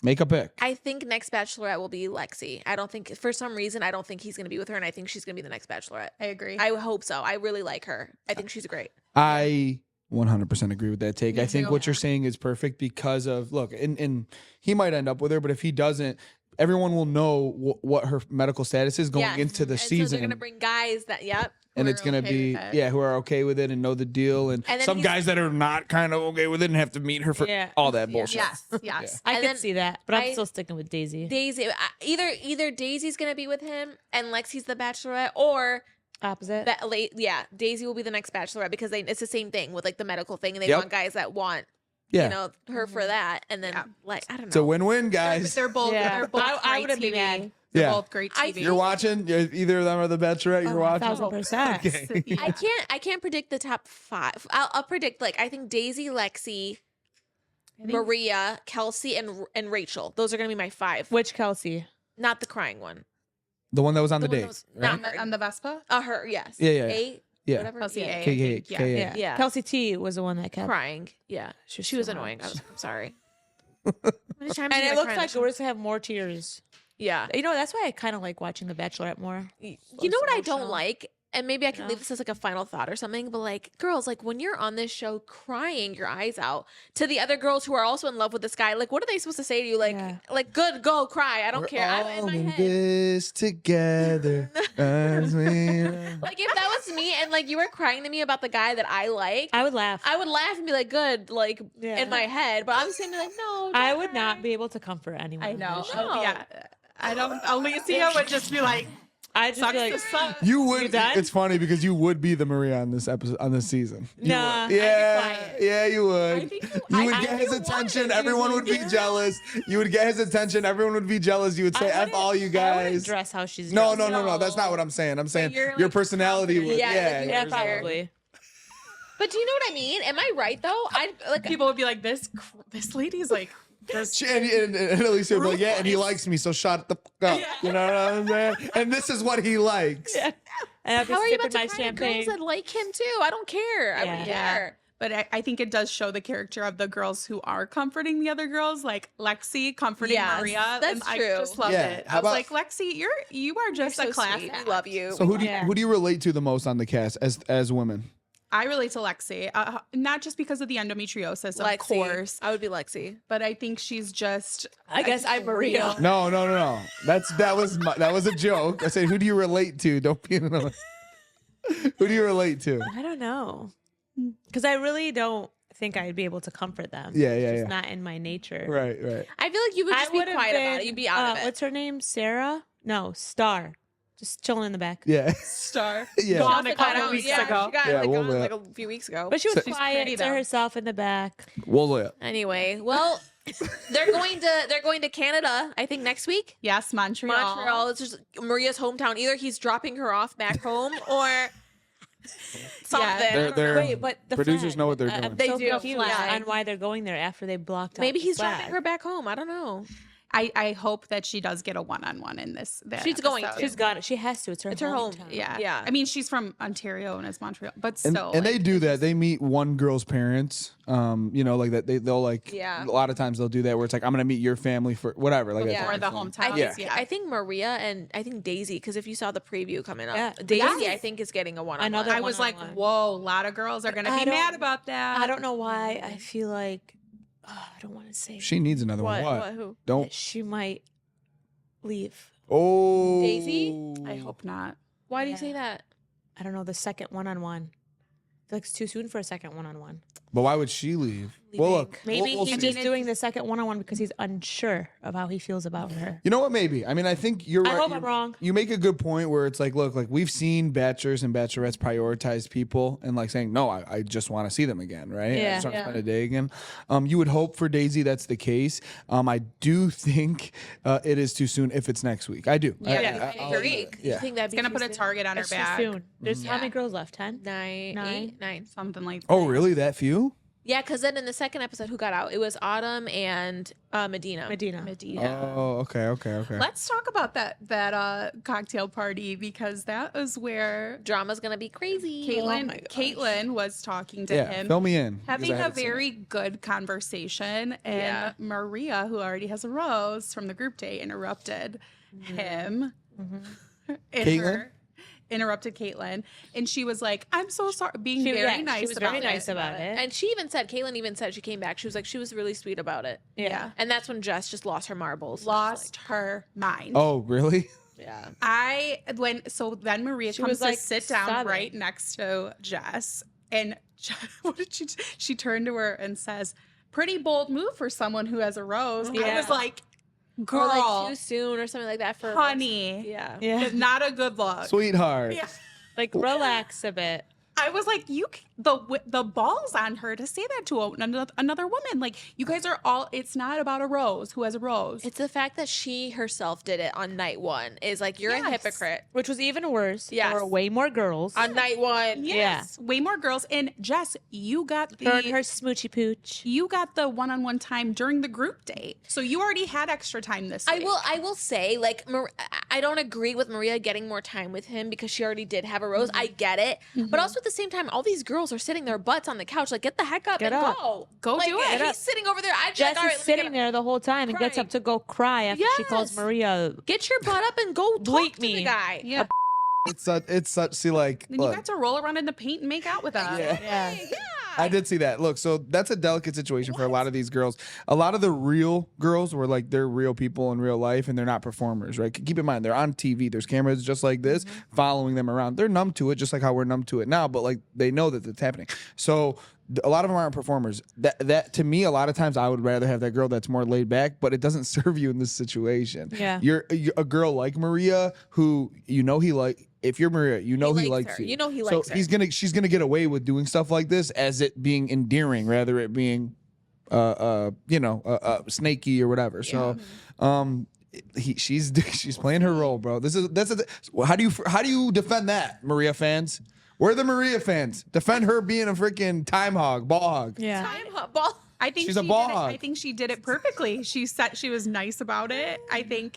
Make a pick. I think next Bachelorette will be Lexi. I don't think, for some reason, I don't think he's going to be with her, and I think she's going to be the next Bachelorette. I agree. I hope so. I really like her. I think she's great. I 100% agree with that take. Me I think too. what you're saying is perfect because of, look, and he might end up with her, but if he doesn't, everyone will know what her medical status is going Yes. into the And so season. they're going to bring guys that, yep. and who it's are going to okay be, with it. yeah, who are okay with it and know the deal. And then some he's- guys that are not kind of okay with it and have to meet her for Yeah. all that bullshit. Yes, yes. I And could then see that, but I'm I- still sticking with Daisy. Daisy, either Daisy's going to be with him and Lexi's the Bachelorette, or Opposite. Daisy will be the next Bachelorette because it's the same thing with like the medical thing, and they Yep. want guys that want Yeah. you know her for that, and then Yeah. like I don't know. It's a win-win, guys. They're both. Yeah. They're both. I great wouldn't be TV. mad. They're Yeah. both great I TV. You're watching? Either of them are the Bachelorette? You're watching? 1,000%. Okay. I can't predict the top 5. I'll predict I think Daisy, Lexi, I think- Maria, Kelsey, and Rachel. Those are gonna be my 5. Which Kelsey? Not the crying one. The one that was on the, one that date. was- right? on the Vespa. Her, yes. Yeah, yeah. A, Yeah. whatever. Kelsey yeah. A. K- think, K- Yeah. Yeah. Kelsey T was the one that kept. Crying. Yeah. She was so annoying. much. I'm sorry. How many times And did I it looks cry on like that show? we're gonna have more tears. Yeah. You know, that's why I kind of like watching The Bachelorette more. You know what I don't emotional. like? And maybe I can No. leave this as like a final thought or something, but like girls, like when you're on this show crying your eyes out to the other girls who are also in love with this guy, like what are they supposed to say to you? Like, Yeah. like good, go cry. I don't We're care. I'm all in my in head. this together. as we- Like if that was me and like you were crying to me about the guy that I like, I would laugh. I would laugh and be like, good, like Yeah. in my head. But I'm saying like, no, I don't would not cry. be able to comfort anyone. I on know. this show. No. Yeah. I don't. Alicia would just be like, I'd just sucks be like, to suck. You would. You done? It's funny because you would be the Maria on this episode, on this season. You Nah, would. I'd be Yeah, quiet. yeah, you would. I think You I would think get his you attention. would. Everyone would be jealous. You would get his attention. Everyone would be jealous. You would say, I "F all you wouldn't- I wouldn't guys." dress how she's No, dressed. no, no, no. That's not what I'm saying. I'm saying you're, your like, personality would. confident. Yeah, Yeah, your like, Yeah, You're- probably. But do you know what I mean? Am I right though? I like people would be like, this lady's like, this. And Alicia would be like, yeah, and he likes me, so shut the fuck up. You know what I'm saying? And this is what he likes. Yeah. And I'd be how are you sipping about to my cry to champagne. girls that like him too? I don't care. I wouldn't Yeah. care. But I think it does show the character of the girls who are comforting the other girls, like Lexi comforting Yes, Maria. that's and I true. just loved Yeah, it. how I was about- like, Lexi, you are just So a class sweet. act. We love you. So Yeah. who do you relate to the most on the cast as women? I relate to Lexi, not just because of the endometriosis, of Lexi. course, I would be Lexi. but I think she's just. I guess I'm Maria. No. That was a joke. I said, who do you relate to? Don't be another. Who do you relate to? I don't know. Because I really don't think I'd be able to comfort them. Yeah, It's yeah, just yeah. not in my nature. Right. I feel like you would just be would've quiet about been, it. You'd be out of it. What's her name? Sarah? No, Star. Just chilling in the back. Yeah. Star. Yeah. Gone Also a got couple out- weeks yeah, ago. She got Yeah, like, we'll gone, let- like a few weeks ago. But she was She's quiet pretty, to though. herself in the back. Well, Anyway, well, they're going to Canada. I think next week. Yes, Montreal. Montreal. It's just Maria's hometown. Either he's dropping her off back home or something. They're- Wait, but the producers flag. know what they're I'm doing. They so do. confused Yeah. on why they're going there after they blocked out Maybe the he's flag. dropping her back home. I don't know. I hope that she does get a one-on-one in this. that She's going episode. to. She's got it. She has to. It's her It's her home. hometown. Yeah. Yeah. I mean, she's from Ontario and it's Montreal, but and, still. and they like, do that. They meet one girl's parents. Like that. They'll like. Yeah. A lot of times they'll do that where it's like, I'm gonna meet your family for whatever. Like Yeah. for that the kind of hometown. thing. I Yeah. think Maria and I think Daisy, because if you saw the preview coming up, Yeah. Daisy Yes. I think is getting a one-on-one. Another I was like, one-on-one. whoa, a lot of girls are going to I be don't- mad about that. I don't know why. I feel like I don't want to say She needs another one. What? Who? Don't. that she might leave. Oh. Daisy? I hope not. Why do you Yeah. say that? I don't know, the second one-on-one. I feel like it's too soon for a second one-on-one. But why would she leave? Well, look. Maybe we'll he's see. just doing the second one-on-one because he's unsure of how he feels about her. You know what? Maybe. I mean, I think you're I right. hope I'm wrong. You make a good point where it's like, look, like we've seen bachelors and bachelorettes prioritize people and like saying, no, I just want to see them again, right? I Yeah. just want to Yeah. spend a day again. You would hope for Daisy that's the case. I do think it is too soon if it's next week. I do. I I'll agree. admit it. You Yeah. think that'd It's be going to too put a soon? target on her It's too back. soon. There's how Yeah. many girls left? 10? Nine, Nine? eight, nine. Something like that. Oh, really? That few? Yeah, because then in the second episode, who got out? It was Autumn and Medina. Medina. Oh, okay. Let's talk about that cocktail party, because that was where Drama's gonna be crazy. Caitlin was talking to Yeah, him, fill me in. having because I a haven't seen it. very good conversation, and Maria, who already has a rose from the group date, interrupted him. Caitlin? Interrupted Caitlin, and she was like, "I'm so sorry," being very nice. She was about very nice it. about it. And Caitlin even said she came back. She was like, she was really sweet about it. Yeah. And that's when Jess just lost her marbles. Lost her mind. Oh, really? Yeah. Then Maria comes was, to like, sit down sobbing. right next to Jess, and what did she turned to her and says, "Pretty bold move for someone who has a rose." I Yeah. was like, "Girl, Or like too soon or something like that for honey, Yeah. Yeah. not a good look." Sweetheart. Yeah. Like, relax a bit. I was like, the balls on her to say that to another woman. Like, you guys are all. It's not about a rose. Who has a rose? It's the fact that she herself did it on night one is like, you're a Yes. hypocrite. Which was even worse. Yes. There were way more girls. On night one. Yes, way more girls. And Jess, you got Her and her smoochy pooch. you got the one-on-one time during the group date, so you already had extra time this week. I will say, like, I don't agree with Maria getting more time with him because she already did have a rose. I get it. But also at the same time, all these girls are sitting their butts on the couch. Like, get the heck up Get and up. go. Do it. He's Get up. sitting over there. I'd be Jess like, all right, is let me sitting there the whole time and gets crying. up to go cry after she calls Yes. Maria. Get your butt up and go talk Bleep to the me. guy. Yeah. It's such. See, like, Then you look, got to roll around in the paint and make out with us. Yeah. I did see that. Look, so that's a delicate situation for a lot of these girls. A lot of the real girls were like, they're real people in real life and they're not performers, right? Keep in mind, they're on TV. There's cameras just like this following them around. They're numb to it, just like how we're numb to it now, but like they know that it's happening. So a lot of them aren't performers. That to me, a lot of times I would rather have that girl that's more laid back, but it doesn't serve you in this situation. Yeah. You're a girl like Maria who if you're Maria, you know he likes her. you. You know he So likes her. she's gonna get away with doing stuff like this as it being endearing, rather it being, snaky or whatever. So, she's playing her role, bro. How do you defend that, Maria fans? Where are the Maria fans? Defend her being a freaking time hog, ball hog. Yeah. Ball. I think She's a she ball did it- hog. I think she did it perfectly. She was nice about it. I think,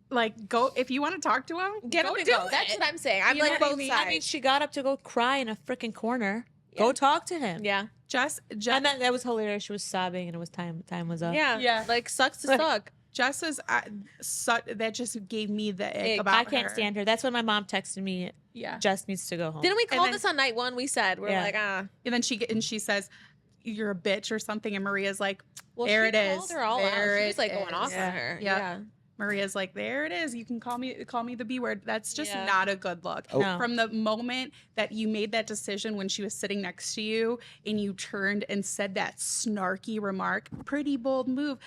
like, go if you want to talk to him, Get go up and do go. it. That's what I'm saying. I'm You like know what I both mean? sides. I mean, she got up to go cry in a freaking corner. Go talk to him. Yeah. Jess, And that was hilarious. She was sobbing and it was time was up. Yeah. Like, sucks to suck. Jess is that just gave me the ick Ick. about I can't her. stand her. That's when my mom texted me, Yeah. Jess needs to go home. Didn't we call then- this on night one? We said, we're Yeah. like, And then she says, "You're a bitch" or something, and Maria's like, Well, "There she it is. called her all there out. She was like it going off is." on her. Yeah. Yeah. Maria's like, "There it is. You can call me the B word." That's just Yeah. not a good look. No. From the moment that you made that decision when she was sitting next to you and you turned and said that snarky remark, pretty bold move,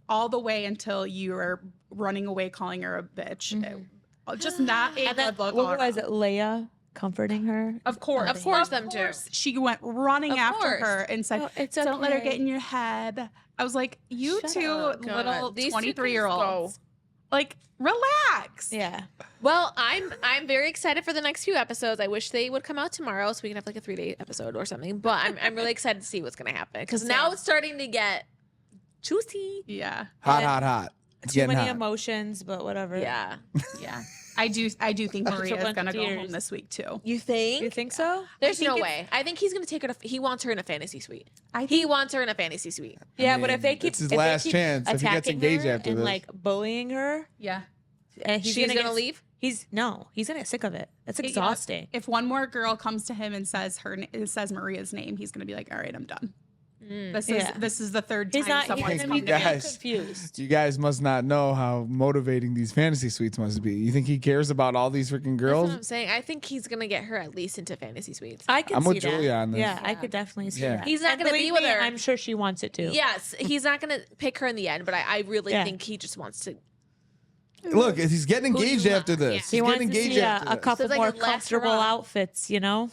all the way until you were running away calling her a bitch. Just not a And then, good look. what all was around. it, Leia comforting her? Of course. Of course, them too. She went running Of after course. her and said, Oh, it's "Don't let her okay." get in your head." I was like, "You Shut two up. God. little These two can 23-year-olds, go. like, relax." Yeah. Well, I'm very excited for the next few episodes. I wish they would come out tomorrow so we can have like a 3-day episode or something. But I'm really excited to see what's gonna happen because now it's starting to get juicy. Yeah. Hot. It's Too getting many hot. emotions, but whatever. Yeah. Yeah. I do think Maria is bunch gonna of go home tears. this week too. You think? You think so? There's think no it's- way. I think he's gonna take her to. He wants her in a fantasy suite. I He wants her in a fantasy suite. Yeah, I but if they mean, keep it's his if they last keep chance if he gets attacking engaged her after and this. like bullying her, Yeah. and She's gonna gonna get- leave? He's gonna get sick of it. That's Yeah. exhausting. If one more girl comes to him and says Maria's name, he's gonna be like, "All right, I'm done." This is the third He's time not. someone's He's come gonna to be me. Guys. confused. You guys must not know how motivating these fantasy suites must be. You think he cares about all these freaking That's girls? what I'm saying. I think he's gonna get her at least into fantasy suites. I can I'm see with Julia that. on this. Yeah, I could definitely see Yeah. that. He's not And gonna be believe with me, her. I'm sure she wants it too. Yes, he's not gonna pick her in the end, but I really Yeah. think he just wants to. Look, he's getting Who do you engaged want? after this. Yeah. He's He wants getting to engaged see after a this. couple So it's like more a less comfortable hurrah. outfits, you know.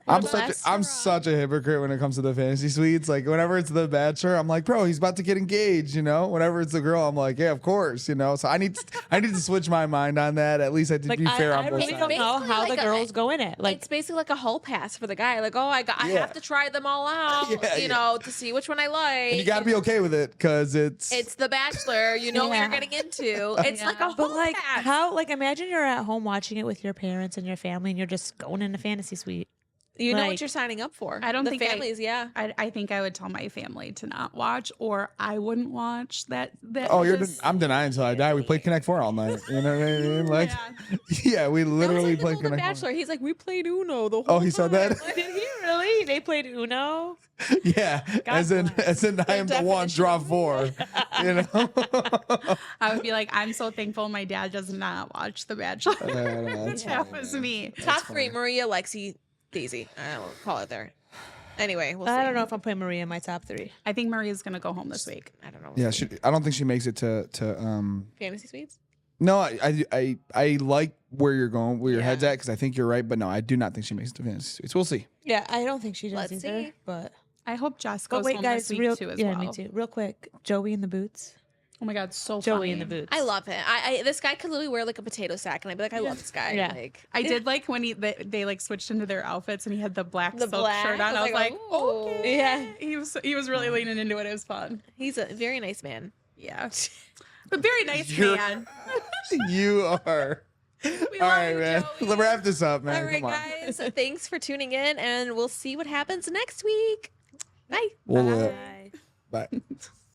I'm such a hypocrite when it comes to the fantasy suites. Like whenever it's the Bachelor, I'm like, bro, he's about to get engaged. You know, whenever it's the girl, I'm like, yeah, of course. You know, so I need to switch my mind on that. At least I to be fair on both really sides. don't know how like the girls go in it. Like it's basically like a hall pass for the guy. Like, I have to try them all out, you know, to see which one I like. And you got to be okay with it because it's the Bachelor. You know what you're getting into. It's like a but hall like pass. how like imagine you're at home watching it with your parents and your family and you're just going in a fantasy suite. You know Like, what you're signing up for. I don't the think families. I think I would tell my family to not watch, or I wouldn't watch that. Oh, just- I'm denying until I die. We played Connect 4 all night. You know what I mean? Like, yeah, we literally like played the Connect 4. Bachelor. He's like, we played Uno the whole Oh, he said time. that? Did he really? They played Uno? Yeah, as in I am the one, draw 4. You know? I would be like, I'm so thankful my dad does not watch The Bachelor. That's That was me. Top 3: Maria, Lexi, Daisy. I will call it there. Anyway, we'll see. I don't know if I'm putting Maria in my top 3. I think Maria's gonna go home this week. I don't know. Yeah, I don't think she makes it to Fantasy suites. No, I like where you're going, where your head's at, because I think you're right. But no, I do not think she makes it to fantasy suites. We'll see. Yeah, I don't think she does Let's either. see. But I hope Jess but goes wait, home guys, this week too as well. me too. Real quick, Joey in the boots. Oh my god, so Joey funny. in the boots. I love him. This guy could literally wear like a potato sack, and I'd be like, I love this guy. Yeah. Like, I did like when they like switched into their outfits and he had the black silk black. shirt on. I was like, oh. okay. Yeah. He was really leaning into it. It was fun. He's a very nice man. Yeah. But very nice You're- man. You are. We All love right, you, man. Joey. Let's wrap this up, man. All right, Come on. guys. Thanks for tuning in, and we'll see what happens next week. Bye. We'll, Bye. bye.